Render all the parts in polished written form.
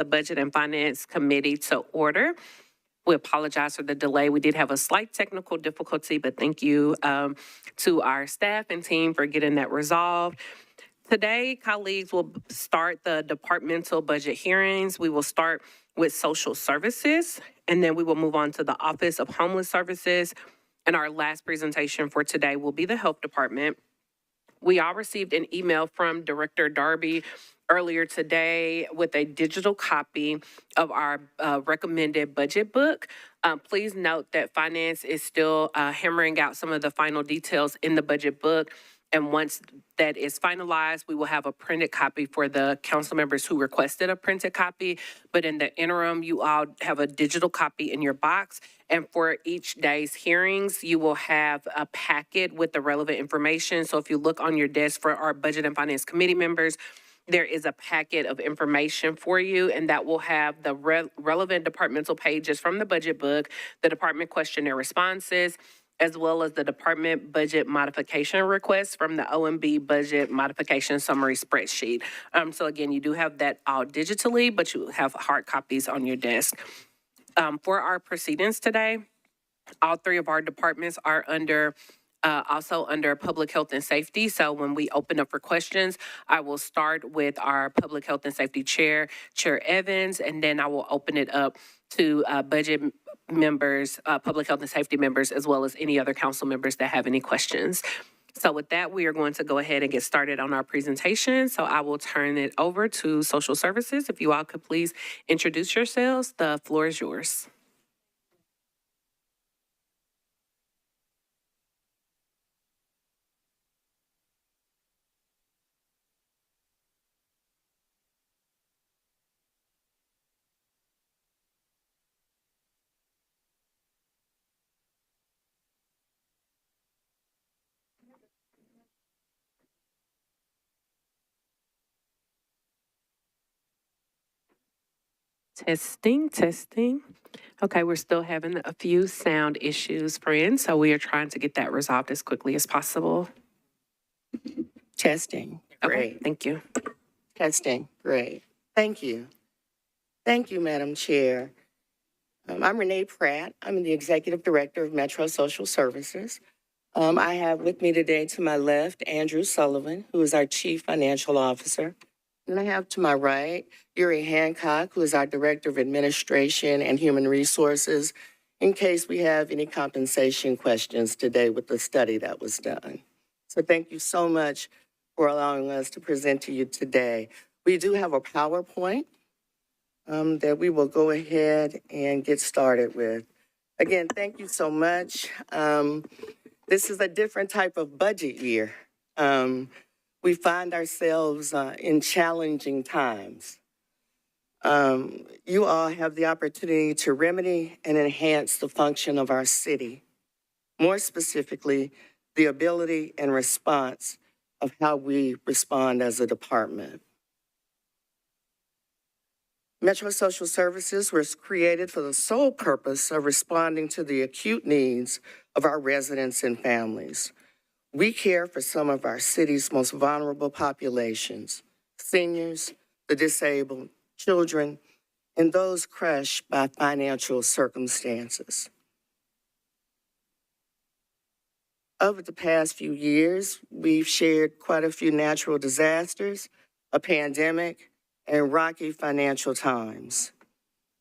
the Budget and Finance Committee to order. We apologize for the delay. We did have a slight technical difficulty, but thank you to our staff and team for getting that resolved. Today, colleagues will start the departmental budget hearings. We will start with social services, and then we will move on to the Office of Homeless Services. And our last presentation for today will be the Health Department. We all received an email from Director Darby earlier today with a digital copy of our recommended budget book. Please note that finance is still hammering out some of the final details in the budget book. And once that is finalized, we will have a printed copy for the council members who requested a printed copy. But in the interim, you all have a digital copy in your box. And for each day's hearings, you will have a packet with the relevant information. So if you look on your desk for our Budget and Finance Committee members, there is a packet of information for you, and that will have the relevant departmental pages from the budget book, the department questionnaire responses, as well as the department budget modification requests from the OMB budget modification summary spreadsheet. So again, you do have that all digitally, but you have hard copies on your desk. For our proceedings today, all three of our departments are also under public health and safety. So when we open up for questions, I will start with our public health and safety chair, Chair Evans, and then I will open it up to budget members, public health and safety members, as well as any other council members that have any questions. So with that, we are going to go ahead and get started on our presentation. So I will turn it over to social services. If you all could please introduce yourselves, the floor is yours. Testing. Okay, we're still having a few sound issues, friends, so we are trying to get that resolved as quickly as possible. Testing. Great. Okay, thank you. Testing. Great. Thank you. Thank you, Madam Chair. I'm Renee Pratt. I'm the Executive Director of Metro Social Services. I have with me today to my left, Andrew Sullivan, who is our Chief Financial Officer. And I have to my right, Yuri Hancock, who is our Director of Administration and Human Resources, in case we have any compensation questions today with the study that was done. So thank you so much for allowing us to present to you today. We do have a PowerPoint that we will go ahead and get started with. Again, thank you so much. This is a different type of budget year. We find ourselves in challenging times. You all have the opportunity to remedy and enhance the function of our city. More specifically, the ability and response of how we respond as a department. Metro Social Services was created for the sole purpose of responding to the acute needs of our residents and families. We care for some of our city's most vulnerable populations, seniors, the disabled, children, and those crushed by financial circumstances. Over the past few years, we've shared quite a few natural disasters, a pandemic, and rocky financial times.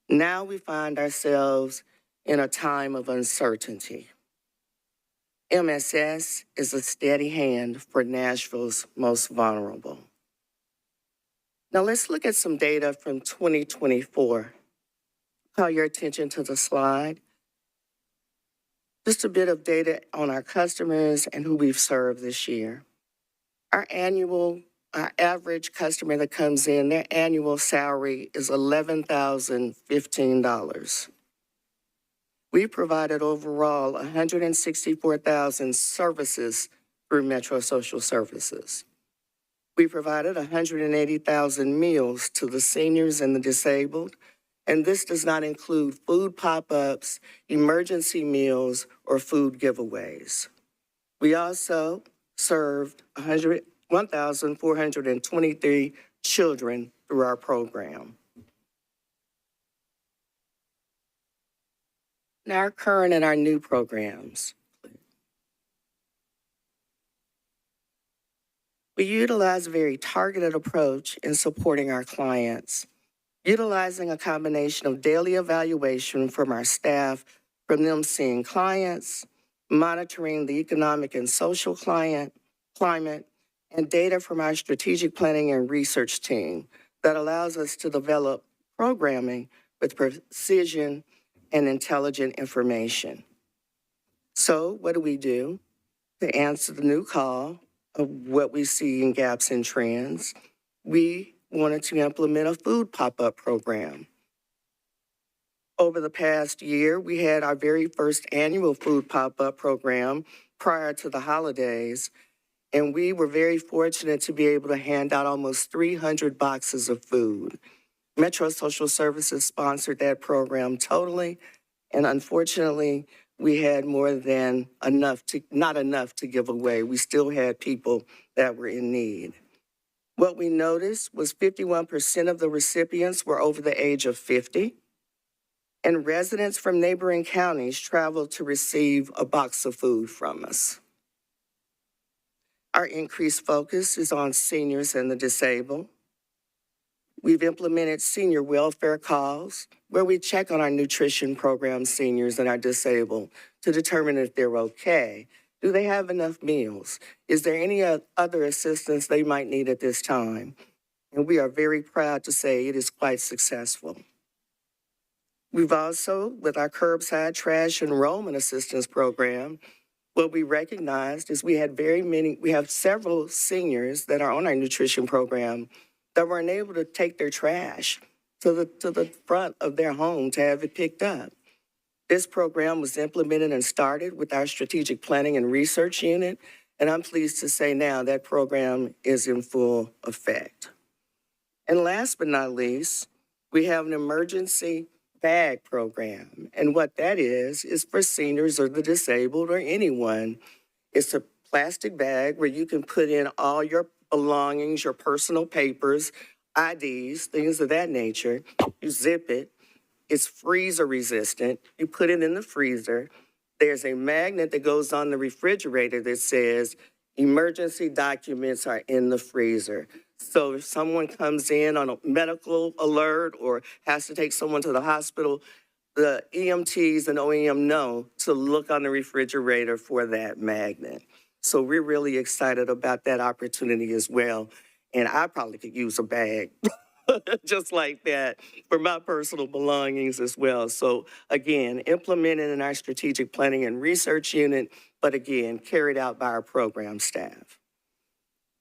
Now we find ourselves in a time of uncertainty. MSS is a steady hand for Nashville's most vulnerable. Now let's look at some data from 2024. Call your attention to the slide. Just a bit of data on our customers and who we've served this year. Our average customer that comes in, their annual salary is $11,015. We provided overall 164,000 services through Metro Social Services. We provided 180,000 meals to the seniors and the disabled, and this does not include food pop-ups, emergency meals, or food giveaways. We also served 1,423 children through our program. Now, our current and our new programs. We utilize a very targeted approach in supporting our clients, utilizing a combination of daily evaluation from our staff, from them seeing clients, monitoring the economic and social climate, and data from our strategic planning and research team that allows us to develop programming with precision and intelligent information. So what do we do to answer the new call of what we see in gaps and trends? We wanted to implement a food pop-up program. Over the past year, we had our very first annual food pop-up program prior to the holidays, and we were very fortunate to be able to hand out almost 300 boxes of food. Metro Social Services sponsored that program totally, and unfortunately, we had more than not enough to give away. We still had people that were in need. What we noticed was 51% of the recipients were over the age of 50, and residents from neighboring counties traveled to receive a box of food from us. Our increased focus is on seniors and the disabled. We've implemented senior welfare calls where we check on our nutrition program seniors and our disabled to determine if they're okay. Do they have enough meals? Is there any other assistance they might need at this time? And we are very proud to say it is quite successful. We've also, with our curbside trash enrollment assistance program, what we recognized is we have several seniors that are on our nutrition program that were unable to take their trash to the front of their home to have it picked up. This program was implemented and started with our strategic planning and research unit, and I'm pleased to say now that program is in full effect. And last but not least, we have an emergency bag program, and what that is for seniors or the disabled or anyone. It's a plastic bag where you can put in all your belongings, your personal papers, IDs, things of that nature. You zip it. It's freezer resistant. You put it in the freezer. There's a magnet that goes on the refrigerator that says emergency documents are in the freezer. So if someone comes in on a medical alert or has to take someone to the hospital, the EMTs and OEM know to look on the refrigerator for that magnet. So we're really excited about that opportunity as well. And I probably could use a bag just like that for my personal belongings as well. So again, implemented in our strategic planning and research unit, but again, carried out by our program staff.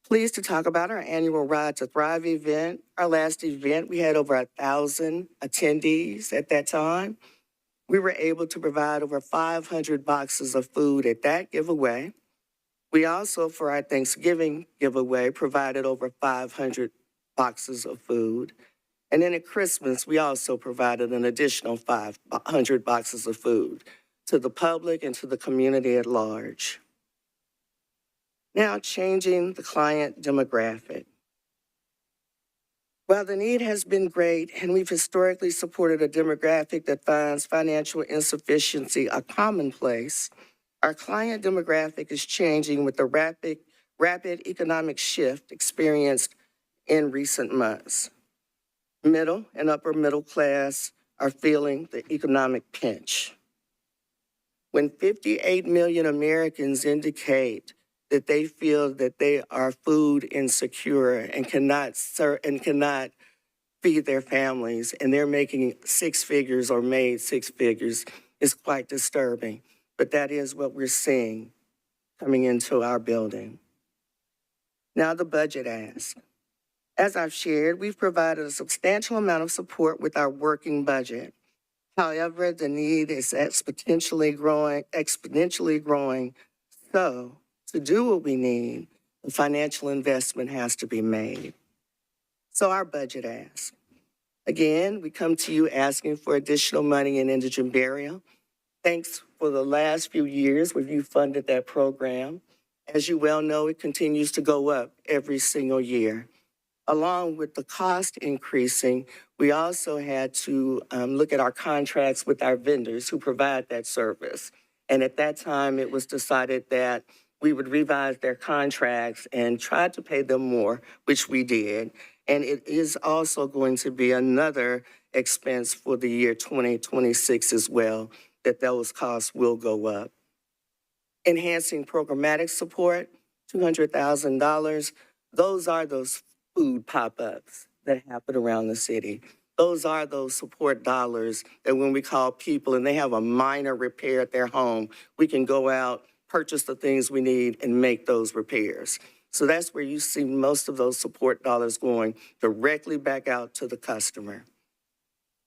Pleased to talk about our annual Ride to Thrive event. Our last event, we had over 1,000 attendees at that time. We were able to provide over 500 boxes of food at that giveaway. We also, for our Thanksgiving giveaway, provided over 500 boxes of food. And then at Christmas, we also provided an additional 500 boxes of food to the public and to the community at large. Now, changing the client demographic. While the need has been great, and we've historically supported a demographic that finds financial insufficiency a commonplace, our client demographic is changing with the rapid economic shift experienced in recent months. Middle and upper middle class are feeling the economic pinch. When 58 million Americans indicate that they feel that they are food insecure and cannot feed their families, and they're making six figures or made six figures, is quite disturbing. But that is what we're seeing coming into our building. Now the budget ask. As I've shared, we've provided a substantial amount of support with our working budget. However, the need is exponentially growing. So to do what we need, the financial investment has to be made. So our budget ask. Again, we come to you asking for additional money in indigent burial. Thanks for the last few years when you funded that program. As you well know, it continues to go up every single year. Along with the cost increasing, we also had to look at our contracts with our vendors who provide that service. And at that time, it was decided that we would revise their contracts and try to pay them more, which we did. And it is also going to be another expense for the year 2026 as well, that those costs will go up. Enhancing programmatic support, $200,000. Those are those food pop-ups that happen around the city. Those are those support dollars that when we call people and they have a minor repair at their home, we can go out, purchase the things we need, and make those repairs. So that's where you see most of those support dollars going directly back out to the customer.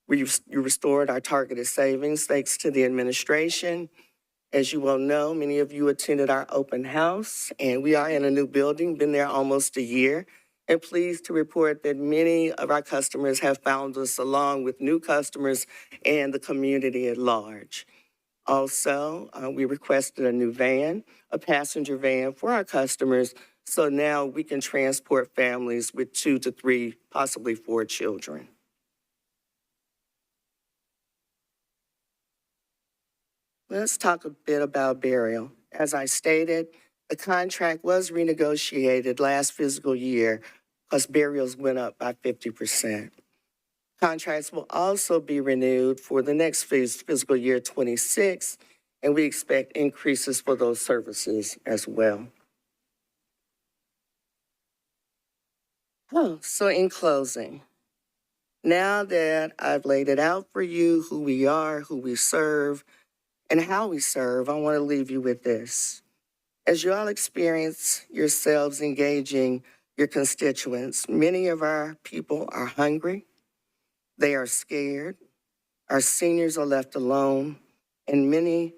You restored our targeted savings thanks to the administration. As you well know, many of you attended our open house, and we are in a new building, been there almost a year. And pleased to report that many of our customers have found us along with new customers and the community at large. Also, we requested a new van, a passenger van for our customers, so now we can transport families with 2 to 3, possibly 4 children. Let's talk a bit about burial. As I stated, the contract was renegotiated last fiscal year because burials went up by 50%. Contracts will also be renewed for the next fiscal year 26, and we expect increases for those services as well. So in closing, now that I've laid it out for you, who we are, who we serve, and how we serve, I want to leave you with this. As you all experience yourselves engaging your constituents, many of our people are hungry, they are scared, our seniors are left alone, and many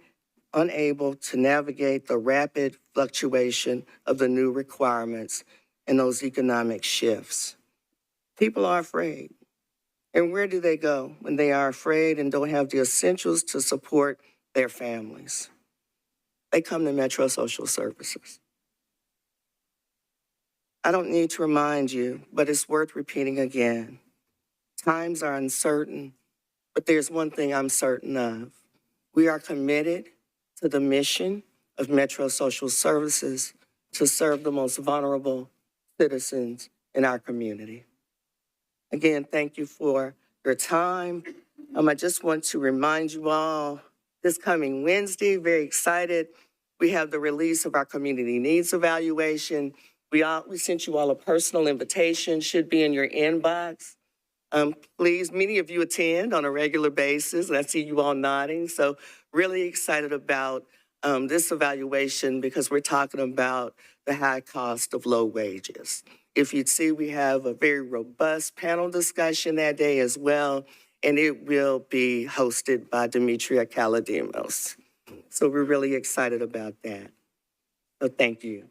unable to navigate the rapid fluctuation of the new requirements and those economic shifts. People are afraid. And where do they go when they are afraid and don't have the essentials to support their families? They come to Metro Social Services. I don't need to remind you, but it's worth repeating again. Times are uncertain, but there's one thing I'm certain of. We are committed to the mission of Metro Social Services to serve the most vulnerable citizens in our community. Again, thank you for your time. I just want to remind you all, this coming Wednesday, very excited, we have the release of our community needs evaluation. We sent you all a personal invitation, should be in your inbox. Please, many of you attend on a regular basis, and I see you all nodding. So really excited about this evaluation because we're talking about the high cost of low wages. If you'd see, we have a very robust panel discussion that day as well, and it will be hosted by Demetria Kaladimos. So we're really excited about that. So thank you.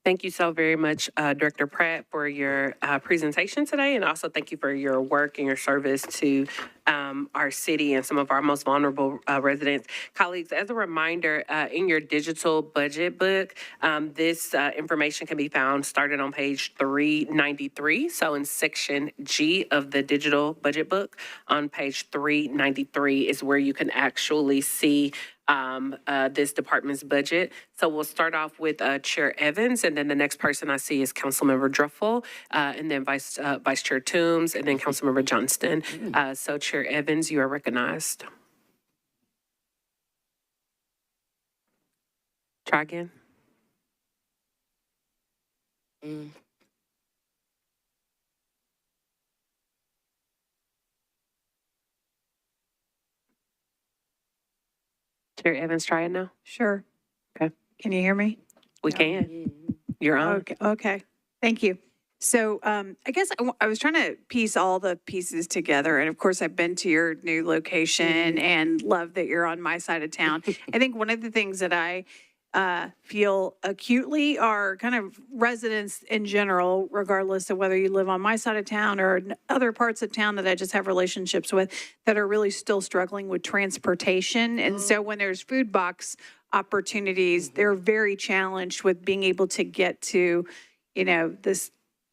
Thank you so very much, Director Pratt, for your presentation today, and also thank you for your work and your service to our city and some of our most vulnerable residents. Colleagues, as a reminder, in your digital budget book, this information can be found started on page 393. So in section G of the digital budget book on page 393 is where you can actually see this department's budget. So we'll start off with Chair Evans, and then the next person I see is Councilmember Druffel, and then Vice Chair Toombs, and then Councilmember Johnston. So Chair Evans, you are recognized. Try again. Chair Evans, try it now. Sure. Okay. Can you hear me? We can. You're on. Okay. Thank you. So I guess I was trying to piece all the pieces together. And of course, I've been to your new location and love that you're on my side of town. I think one of the things that I feel acutely are kind of residents in general, regardless of whether you live on my side of town or other parts of town that I just have relationships with, that are really still struggling with transportation. And so when there's food box opportunities, they're very challenged with being able to get to, this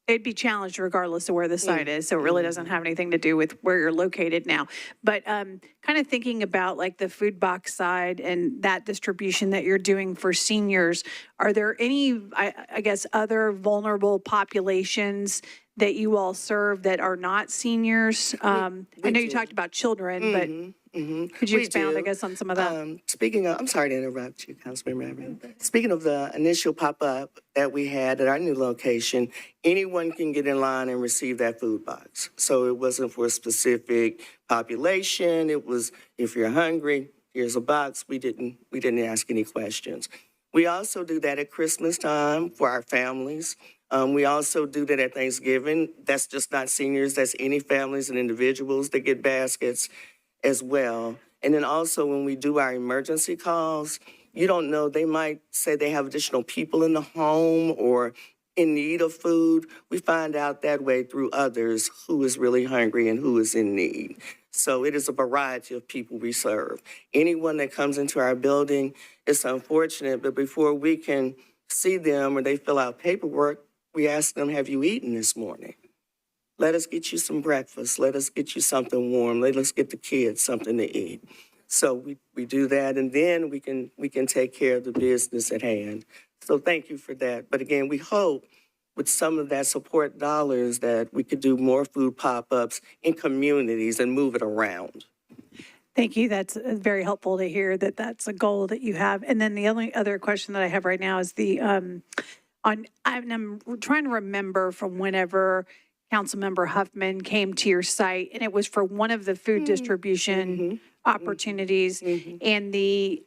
It'd be challenged regardless of where the site is, so it really doesn't have anything to do with where you're located now. But kind of thinking about like the food box side and that distribution that you're doing for seniors, are there any, I guess, other vulnerable populations that you all serve that are not seniors? I know you do. talked about children, but could you We expound, I do. guess, on some of that? Speaking of, I'm sorry to interrupt you, Councilmember Evans. Speaking of the initial pop-up that we had at our new location, anyone can get in line and receive that food box. So it wasn't for a specific population. It was, if you're hungry, here's a box. We didn't ask any questions. We also do that at Christmas time for our families. We also do that at Thanksgiving. That's just not seniors, that's any families and individuals that get baskets as well. And then also when we do our emergency calls, you don't know, they might say they have additional people in the home or in need of food. We find out that way through others who is really hungry and who is in need. So it is a variety of people we serve. Anyone that comes into our building, it's unfortunate, but before we can see them or they fill out paperwork, we ask them, have you eaten this morning? Let us get you some breakfast. Let us get you something warm. Let us get the kids something to eat. So we do that, and then we can take care of the business at hand. So thank you for that. But again, we hope with some of that support dollars that we could do more food pop-ups in communities and move it around. Thank you. That's very helpful to hear that that's a goal that you have. And then the only other question that I have right now is I'm trying to remember from whenever Councilmember Huffman came to your site, and it was for one of the food distribution opportunities. And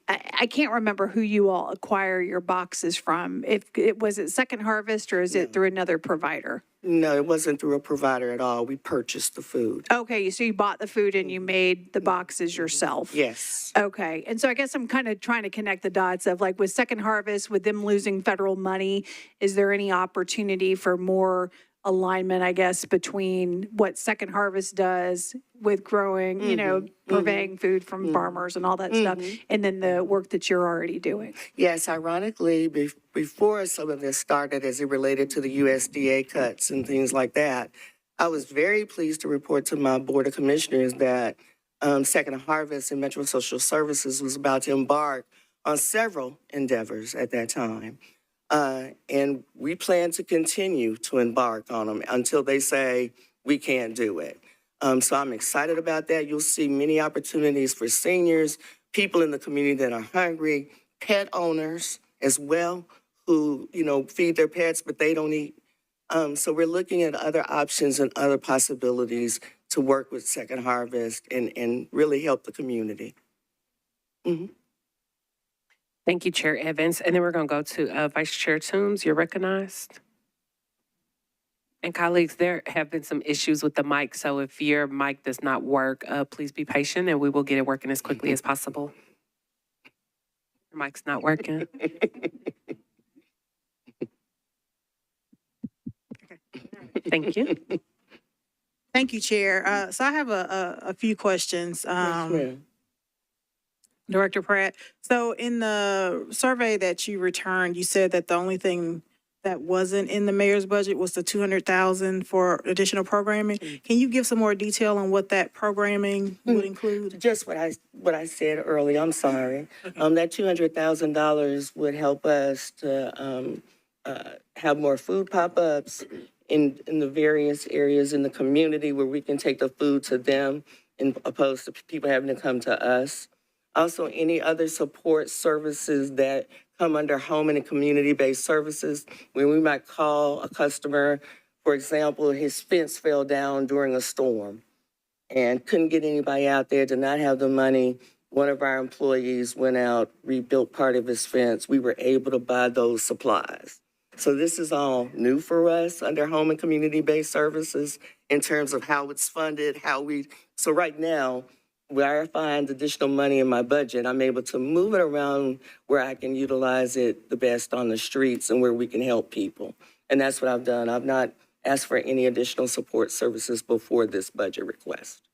I can't remember who you all acquire your boxes from. If it was it Second Harvest or is it through another provider? No, it wasn't through a provider at all. We purchased the food. Okay, so you bought the food and you made the boxes yourself? Yes. Okay, and so I guess I'm kind of trying to connect the dots of like with Second Harvest, with them losing federal money, is there any opportunity for more alignment, I guess, between what Second Harvest does with growing, purveying food from farmers and all that stuff, and then the work that you're already doing? Yes, ironically, before some of this started as it related to the USDA cuts and things like that, I was very pleased to report to my Board of Commissioners that Second Harvest and Metro Social Services was about to embark on several endeavors at that time. And we plan to continue to embark on them until they say we can't do it. So I'm excited about that. You'll see many opportunities for seniors, people in the community that are hungry, pet owners as well, who, feed their pets, but they don't eat. So we're looking at other options and other possibilities to work with Second Harvest and really help the community. Thank you, Chair Evans. And then we're going to go to Vice Chair Toombs. You're recognized. And colleagues, there have been some issues with the mic, so if your mic does not work, please be patient and we will get it working as quickly as possible. Your mic's not working. Thank you. Thank you, Chair. So I have a few questions, Yes, ma'am. Director Pratt. So in the survey that you returned, you said that the only thing that wasn't in the mayor's budget was the $200,000 for additional programming. Can you give some more detail on what that programming would include? Just what I said earlier, I'm sorry. That $200,000 would help us to have more food pop-ups in the various areas in the community where we can take the food to them opposed to people having to come to us. Also, any other support services that come under home and community-based services, when we might call a customer, for example, his fence fell down during a storm and couldn't get anybody out there, did not have the money. One of our employees went out, rebuilt part of his fence. We were able to buy those supplies. So this is all new for us under home and community-based services in terms of how it's funded, so right now, where I find additional money in my budget, I'm able to move it around where I can utilize it the best on the streets and where we can help people. And that's what I've done. I've not asked for any additional support services before this budget request.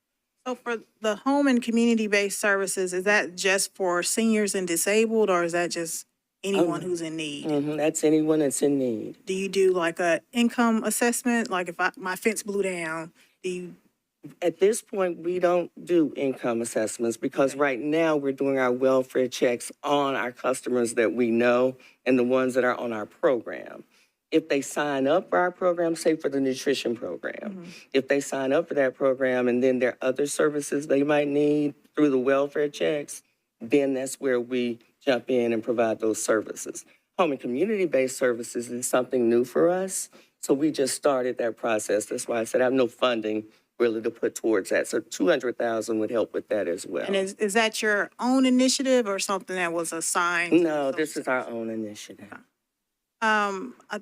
So for the home and community-based services, is that just for seniors and disabled, or is that just anyone who's in need. That's anyone that's in need. Do you do like a income assessment? Like if my fence blew down, do you? At this point, we don't do income assessments because right now we're doing our welfare checks on our customers that we know and the ones that are on our program. If they sign up for our program, say for the nutrition program, if they sign up for that program and then there are other services they might need through the welfare checks, then that's where we jump in and provide those services. Home and community-based services is something new for us, so we just started that process. That's why I said I have no funding really to put towards that. So 200,000 would help with that as well. And is that your own initiative or something that was assigned? No, this is our own initiative. A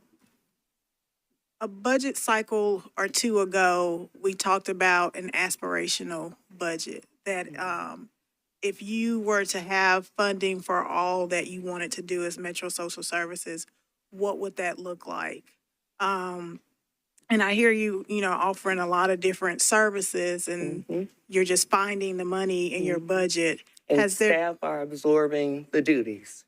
budget cycle or two ago, we talked about an aspirational budget that if you were to have funding for all that you wanted to do as Metro Social Services, what would that look like? And I hear you, offering a lot of different services and you're just finding the money in your budget. And staff are absorbing the duties.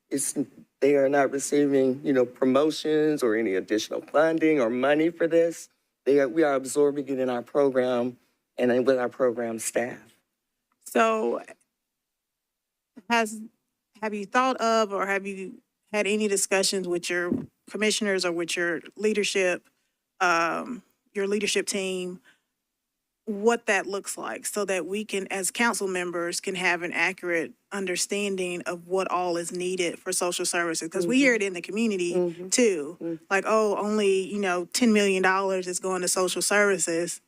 They are not receiving, promotions or any additional funding or money for this. We are absorbing it in our program and with our program staff. So have you thought of or have you had any discussions with your commissioners or with your leadership team, what that looks like so that we can, as council members, can have an accurate understanding of what all is needed for social services? Because we hear it in the community too. Like, oh, only, $10 million is going to social services.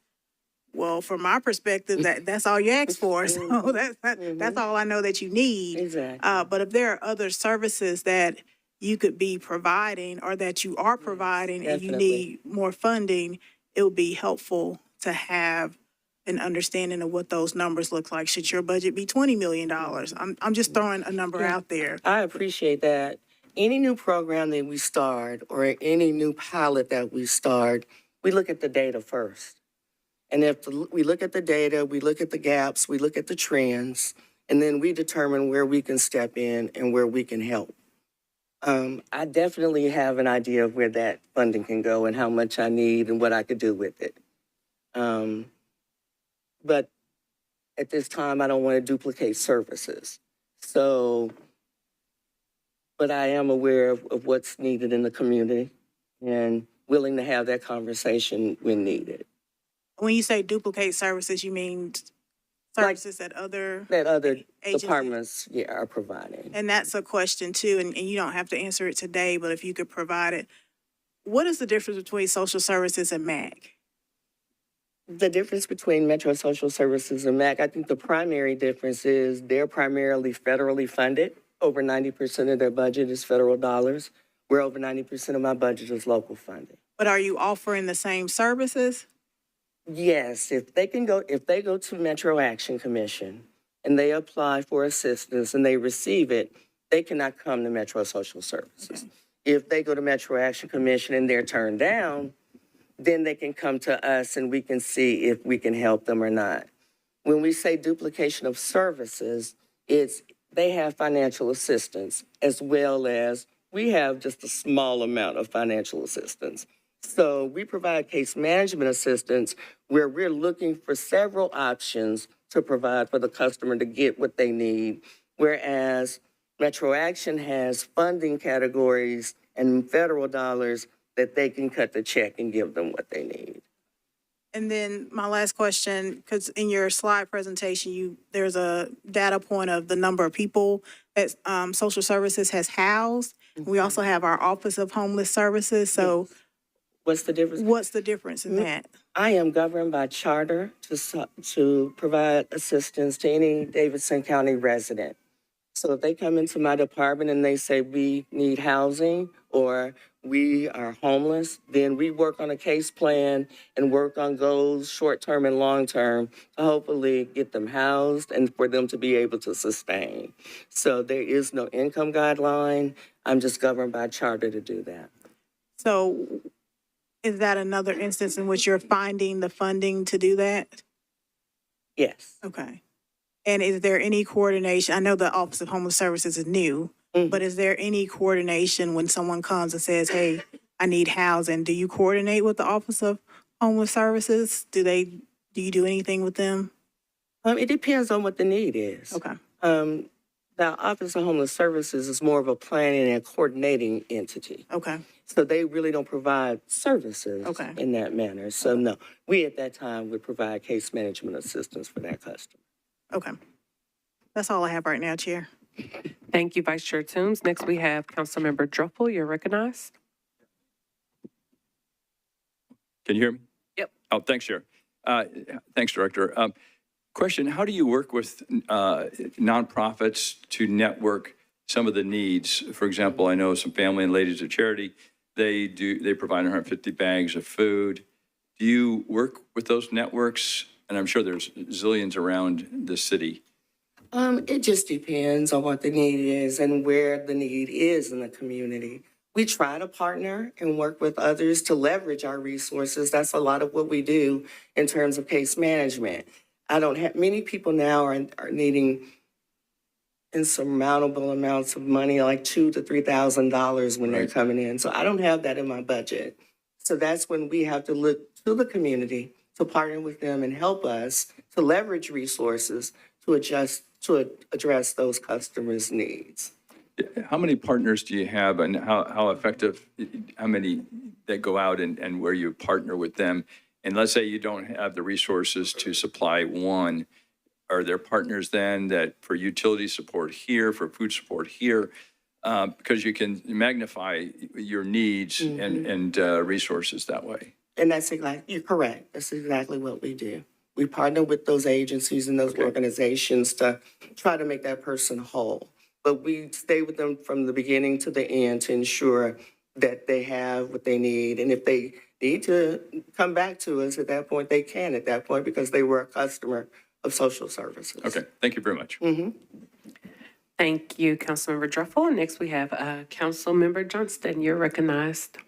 Well, from my perspective, that's all you asked for. So that's all I know that you need. Exactly. But if there are other services that you could be providing or that you are providing and you need more funding, it would be helpful to have an understanding of what those numbers look like. Should your budget be $20 million? I'm just throwing a number out there. I appreciate that. Any new program that we start or any new pilot that we start, we look at the data first. And if we look at the data, we look at the gaps, we look at the trends, and then we determine where we can step in and where we can help. I definitely have an idea of where that funding can go and how much I need and what I could do with it. But at this time, I don't want to duplicate services. So, but I am aware of what's needed in the community and willing to have that conversation when needed. When you say duplicate services, you mean services that other agencies? Departments, are providing. And that's a question too, and you don't have to answer it today, but if you could provide it. What is the difference between social services and MAC? The difference between Metro Social Services and MAC, I think the primary difference is they're primarily federally funded. Over 90% of their budget is federal dollars, where over 90% of my budget is local funding. But are you offering the same services? Yes, if they go to Metro Action Commission and they apply for assistance and they receive it, they cannot come to Metro Social Services. Okay. If they go to Metro Action Commission and they're turned down, then they can come to us and we can see if we can help them or not. When we say duplication of services, it's they have financial assistance as well as we have just a small amount of financial assistance. So we provide case management assistance where we're looking for several options to provide for the customer to get what they need, whereas Metro Action has funding categories and federal dollars that they can cut the check and give them what they need. And then my last question, because in your slide presentation, there's a data point of the number of people that social services has housed. Mm-hmm. We also have our Office of Homeless Services. So what's the difference? What's the difference in that? I am governed by charter to provide assistance to any Davidson County resident. So if they come into my department and they say we need housing or we are homeless, then we work on a case plan and work on goals, short-term and long-term, to hopefully get them housed and for them to be able to sustain. So there is no income guideline. I'm just governed by charter to do that. So is that another instance in which you're finding the funding to do that? Yes. Okay. And is there any coordination? I know the Office of Homeless Services is new, But is there any coordination when someone comes and says, hey, I need housing? Do you coordinate with the Office of Homeless Services? Do you do anything with them? It depends on what the need is. Okay. The Office of Homeless Services is more of a planning and coordinating entity. Okay. So they really don't provide services Okay. in that manner. So no, we at that time would provide case management assistance for that customer. Okay. That's all I have right now, Chair. Thank you, Vice Chair Toombs. Next, we have Councilmember Druffel. You're recognized. Can you hear me? Yep. Oh, thanks, Chair. Thanks, Director. Question, how do you work with nonprofits to network some of the needs? For example, I know some Family and Ladies of Charity, they provide 150 bags of food. Do you work with those networks? And I'm sure there's zillions around the city. It just depends on what the need is and where the need is in the community. We try to partner and work with others to leverage our resources. That's a lot of what we do in terms of case management. Many people now are needing insurmountable amounts of money, like $2,000 to $3,000 when they're coming in. So I don't have that in my budget. So that's when we have to look to the community to partner with them and help us to leverage resources to address those customers' needs. How many partners do you have and how effective, how many that go out and where you partner with them? And let's say you don't have the resources to supply one, are there partners then that for utility support here, for food support here? Because you can magnify your needs and resources that way. And you're correct. That's exactly what we do. We partner with those agencies and those organizations to try to make that person whole. But we stay with them from the beginning to the end to ensure that they have what they need. And if they need to come back to us at that point, they can at that point because they were a customer of social services. Okay, thank you very much. Thank you, Councilmember Druffel. Next, we have Councilmember Johnston. You're recognized.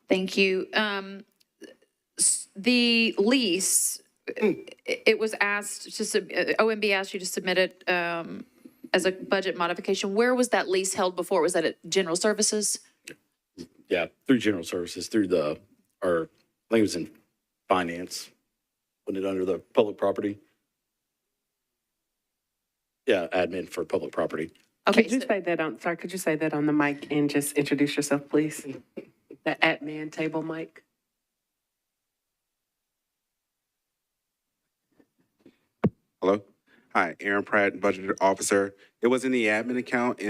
Thank you. The lease, it was asked to, OMB asked you to submit it as a budget modification. Where was that lease held before? Was that at General Services? Yeah, through General Services, through I think it was in Finance, putting it under the public property. Yeah, admin for public property. Okay, Could you say that could you say that on the mic and just introduce yourself, please? The admin table mic. Hello. Hi, Aaron Pratt, Budget Officer. It was in the admin account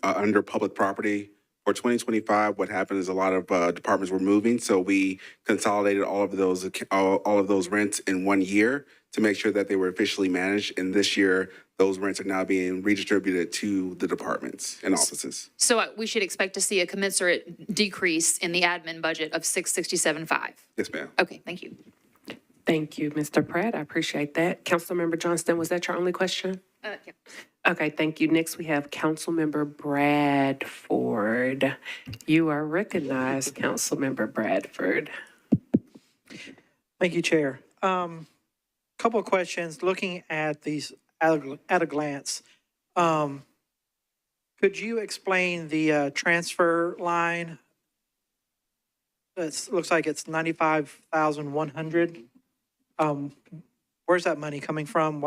under public property. For 2025, what happened is a lot of departments were moving, so we consolidated all of those rents in 1 year to make sure that they were officially managed. And this year, those rents are now being redistributed to the departments and offices. so we should expect to see a commensurate decrease in the admin budget of 667.5. Yes, ma'am. Okay, thank you. Thank you, Mr. Pratt. I appreciate that. Councilmember Johnston, was that your only question? Yeah. Okay, thank you. Next, we have Councilmember Bradford. You are recognized, Councilmember Bradford. Thank you, Chair. Couple of questions, looking at these at a glance. Could you explain the transfer line? It looks like it's 95,100. Where's that money coming from?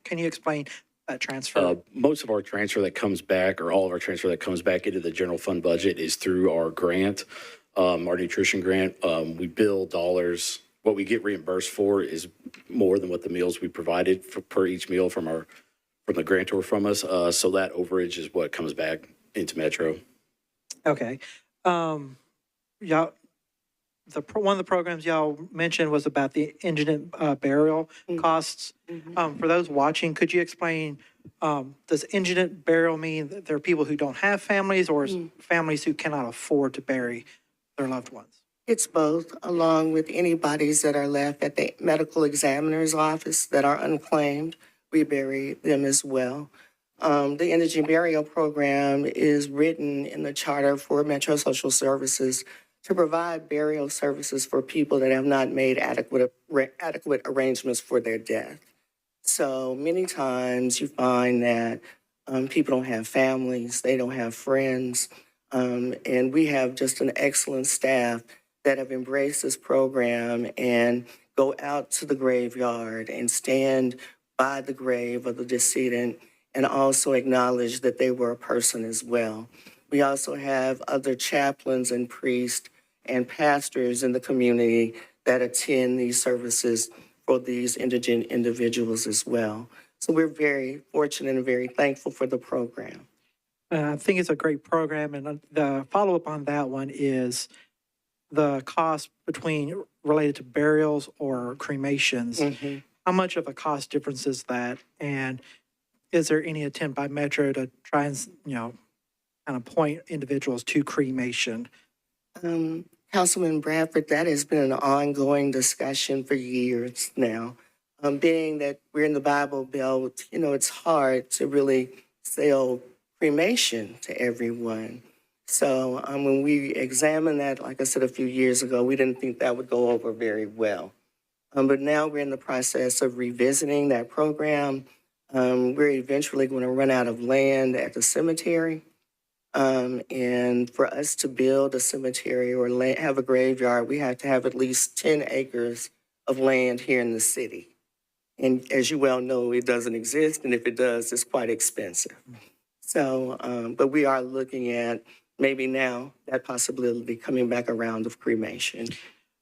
Can you explain that transfer? Most of our transfer that comes back, or all of our transfer that comes back into the general fund budget is through our grant, our nutrition grant. We bill dollars. What we get reimbursed for is more than what the meals we provided per each meal from the grantor from us. So that overage is what comes back into Metro. Okay. One of the programs y'all mentioned was about the indigent burial costs. For those watching, could you explain, does indigent burial mean that there are people who don't have families, or families who cannot afford to bury their loved ones? It's both, along with anybody's that are left at the medical examiner's office that are unclaimed. We bury them as well. The indigent burial program is written in the charter for Metro Social Services to provide burial services for people that have not made adequate arrangements for their death. So many times you find that People don't have families, they don't have friends. And we have just an excellent staff that have embraced this program and go out to the graveyard and stand by the grave of the decedent and also acknowledge that they were a person as well. We also have other chaplains and priests and pastors in the community that attend these services for these indigent individuals as well. So we're very fortunate and very thankful for the program. I think it's a great program, and the follow-up on that one is the cost between related to burials or cremations. How much of a cost difference is that? And is there any attempt by Metro to try and, kind of point individuals to cremation? Councilman Bradford, that has been an ongoing discussion for years now. Being that we're in the Bible Belt, it's hard to really sell cremation to everyone. So when we examined that, like I said, a few years ago, we didn't think that would go over very well. But now we're in the process of revisiting that program. We're eventually going to run out of land at the cemetery. And for us to build a cemetery or have a graveyard, we have to have at least 10 acres of land here in the city. And as you well know, it doesn't exist. And if it does, it's quite expensive. So, but we are looking at maybe now that possibility coming back around of cremation.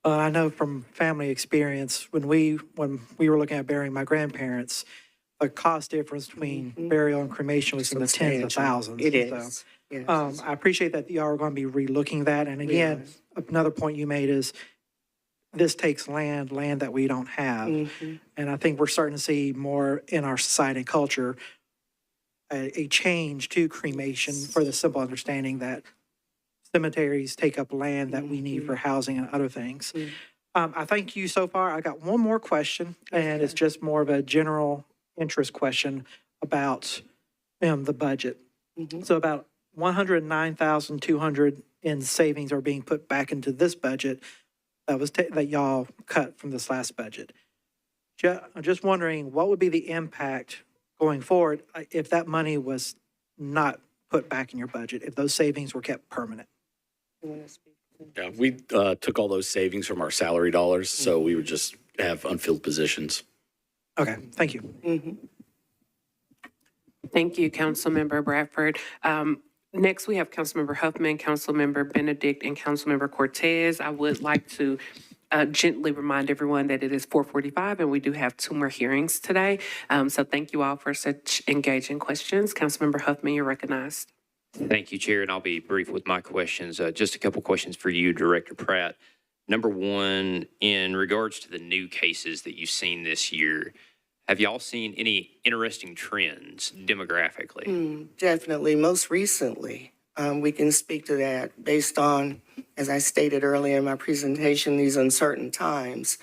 I know from family experience, when we were looking at burying my grandparents, the cost difference between burial and cremation was in the tens of thousands. It So, is. Yes. I appreciate that y'all are going to be relooking that. And again, another point you made is this takes land that we don't have. And I think we're starting to see more in our society and culture a change to cremation for the simple understanding that cemeteries take up land that we need for housing and other things. I thank you so far. I got one more question, and it's just more of a general interest question about the budget. So about 109,200 in savings are being put back into this budget that y'all cut from this last budget. I'm just wondering, what would be the impact going forward if that money was not put back in your budget, if those savings were kept permanent? Yeah, we took all those savings from our salary dollars, so we would just have unfilled positions. Okay, thank you. Thank you, Councilmember Bradford. Next, we have Councilmember Huffman, Councilmember Benedict, and Councilmember Cortez. I would like to gently remind everyone that it is 4:45 and we do have 2 more hearings today. So thank you all for such engaging questions. Councilmember Huffman, you're recognized. Thank you, Chair, and I'll be brief with my questions. Just a couple questions for you, Director Pratt. Number one, in regards to the new cases that you've seen this year, have y'all seen any interesting trends demographically? Definitely. Most recently, we can speak to that based on, as I stated earlier in my presentation, these uncertain times.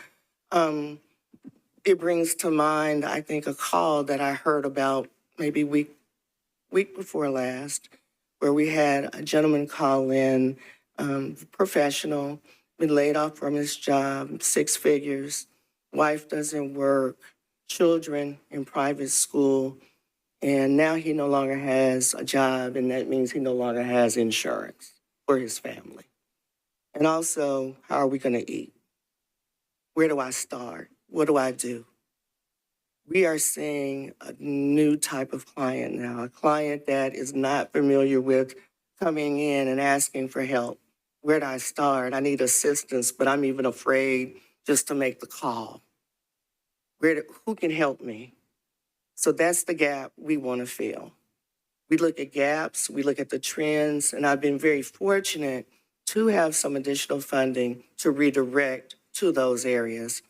It brings to mind, I think, a call that I heard about maybe week before last, where we had a gentleman call in, professional, been laid off from his job, 6 figures, wife doesn't work, children in private school, and now he no longer has a job, and that means he no longer has insurance for his family. And also, how are we going to eat? Where do I start? What do I do? We are seeing a new type of client now, a client that is not familiar with coming in and asking for help. Where do I start? I need assistance, but I'm even afraid just to make the call. Who can help me? So that's the gap we want to fill. We look at gaps, we look at the trends, and I've been very fortunate to have some additional funding to redirect to those areas.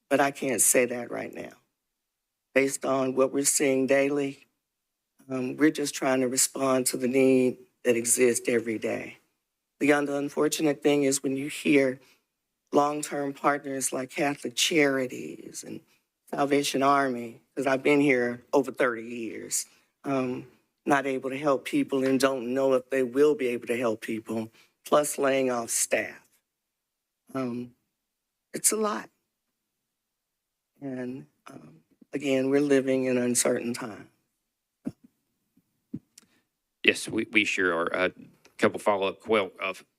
But I can't say that right now. Based on what we're seeing daily, we're just trying to respond to the need that exists every day. The unfortunate thing is when you hear long-term partners like Catholic Charities and Salvation Army, because I've been here over 30 years, not able to help people and don't know if they will be able to help people, plus laying off staff. It's a lot. And again, we're living in uncertain times. Yes, we sure are. A couple follow-up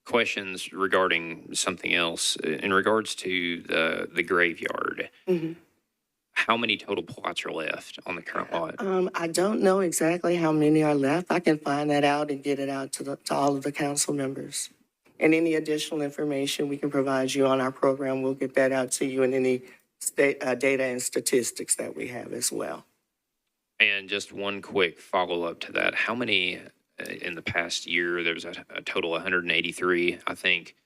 questions regarding something else. In regards to the graveyard, how many total plots are left on the current lot? I don't know exactly how many are left. I can find that out and get it out to all of the council members. And any additional information we can provide you on our program, we'll get that out to you, and any data and statistics that we have as well. And just one quick follow-up to that. How many in the past year, there was a total 183, I think,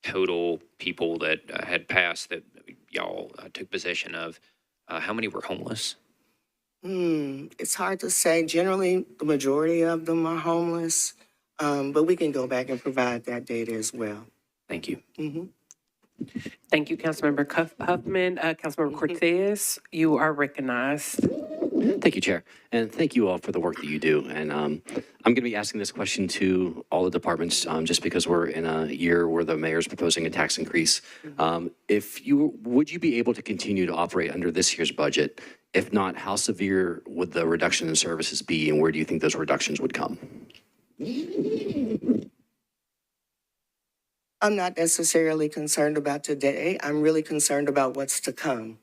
total people that had passed that y'all took possession of. How many were homeless? It's hard to say. Generally, the majority of them are homeless, but we can go back and provide that data as well. Thank you. Thank you, Councilmember Huffman. Councilmember Cortez, you are recognized. Thank you, Chair. And thank you all for the work that you do. And I'm going to be asking this question to all the departments just because we're in a year where the mayor's proposing a tax increase. Would you be able to continue to operate under this year's budget? If not, how severe would the reduction in services be, and where do you think those reductions would come? I'm not necessarily concerned about today. I'm really concerned about what's to come.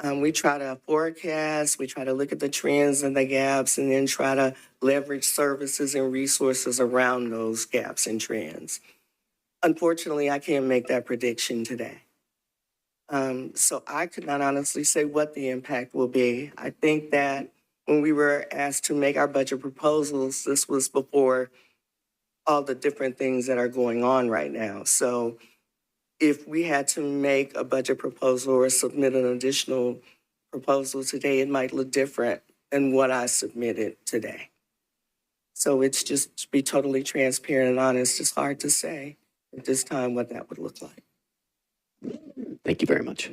We try to forecast, we try to look at the trends and the gaps, and then try to leverage services and resources around those gaps and trends. Unfortunately, I can't make that prediction today. So I could not honestly say what the impact will be. I think that when we were asked to make our budget proposals, this was before all the different things that are going on right now. So if we had to make a budget proposal or submit an additional proposal today, it might look different than what I submitted today. So it's just, to be totally transparent and honest, it's hard to say at this time what that would look like. Thank you very much.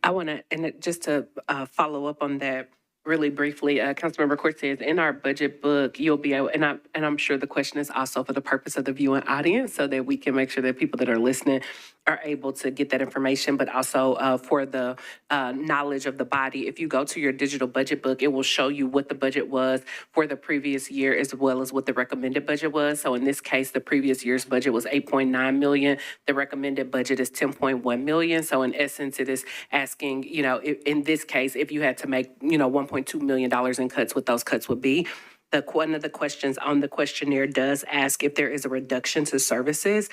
I want to, and just to follow up on that really briefly, Councilmember Cortez, in our budget book, you'll be able, and I'm sure the question is also for the purpose of the viewing audience, so that we can make sure that people that are listening are able to get that information, but also for the knowledge of the body. If you go to your digital budget book, it will show you what the budget was for the previous year as well as what the recommended budget was. So in this case, the previous year's budget was 8.9 million. The recommended budget is 10.1 million. So in essence, it is asking, in this case, if you had to make, $1.2 million in cuts, what those cuts would be. One of the questions on the questionnaire does ask if there is a reduction to services.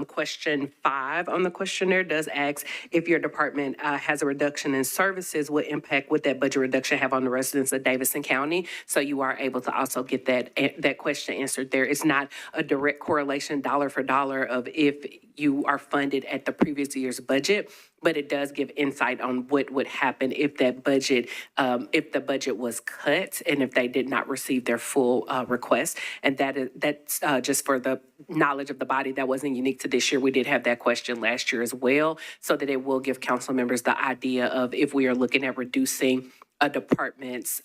Question 5 on the questionnaire does ask if your department has a reduction in services, what impact would that budget reduction have on the residents of Davidson County? So you are able to also get that question answered there. It's not a direct correlation dollar for dollar of if you are funded at the previous year's budget, but it does give insight on what would happen if that budget, if the budget was cut and if they did not receive their full request. And that's just for the knowledge of the body. That wasn't unique to this year. We did have that question last year as well, so that it will give council members the idea of if we are looking at reducing a department's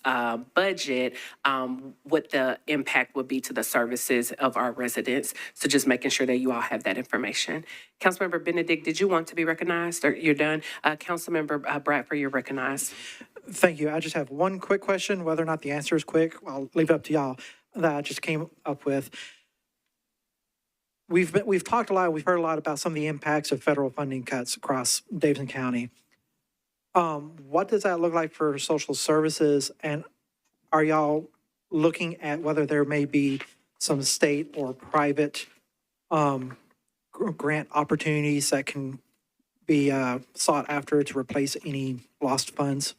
budget, what the impact would be to the services of our residents. So just making sure that you all have that information. Councilmember Benedict, did you want to be recognized, or you're done? Councilmember Bradford, you're recognized. Thank you. I just have one quick question, whether or not the answer is quick, I'll leave it up to y'all, that I just came up with. We've talked a lot, we've heard a lot about some of the impacts of federal funding cuts across Davidson County. What does that look like for social services? And are y'all looking at whether there may be some state or private grant opportunities that can be sought after to replace any lost funds?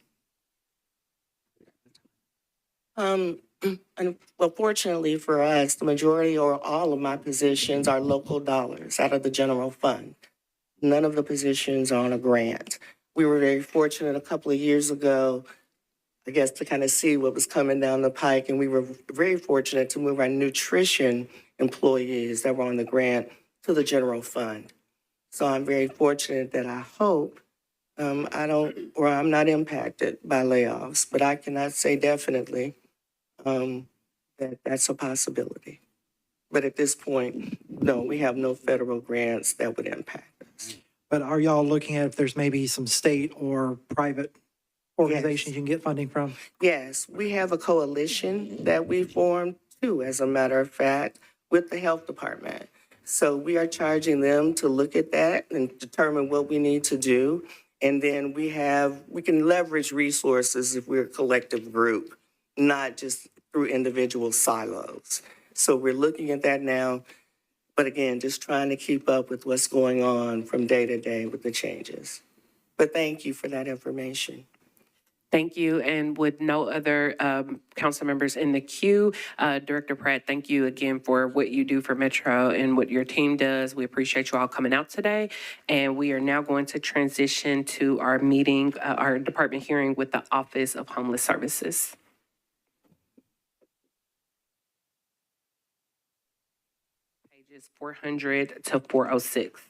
And well, fortunately for us, the majority or all of my positions are local dollars out of the general fund. None of the positions are on a grant. We were very fortunate a couple of years ago, I guess, to kind of see what was coming down the pike. And we were very fortunate to move our nutrition employees that were on the grant to the general fund. So I'm very fortunate that I hope I'm not impacted by layoffs, but I cannot say definitely that that's a possibility. But at this point, no, we have no federal grants that would impact us. But are y'all looking at if there's maybe some state or private organizations you can get funding from? Yes, we have a coalition that we formed two, as a matter of fact, with the health department. So we are charging them to look at that and determine what we need to do. And then we can leverage resources if we're a collective group, not just through individual silos. So we're looking at that now, but again, just trying to keep up with what's going on from day to day with the changes. But thank you for that information. Thank you. And with no other council members in the queue, Director Pratt, thank you again for what you do for Metro and what your team does. We appreciate you all coming out today. And we are now going to transition to our meeting, our department hearing with the Office of Homeless Services. Pages 400 to 406.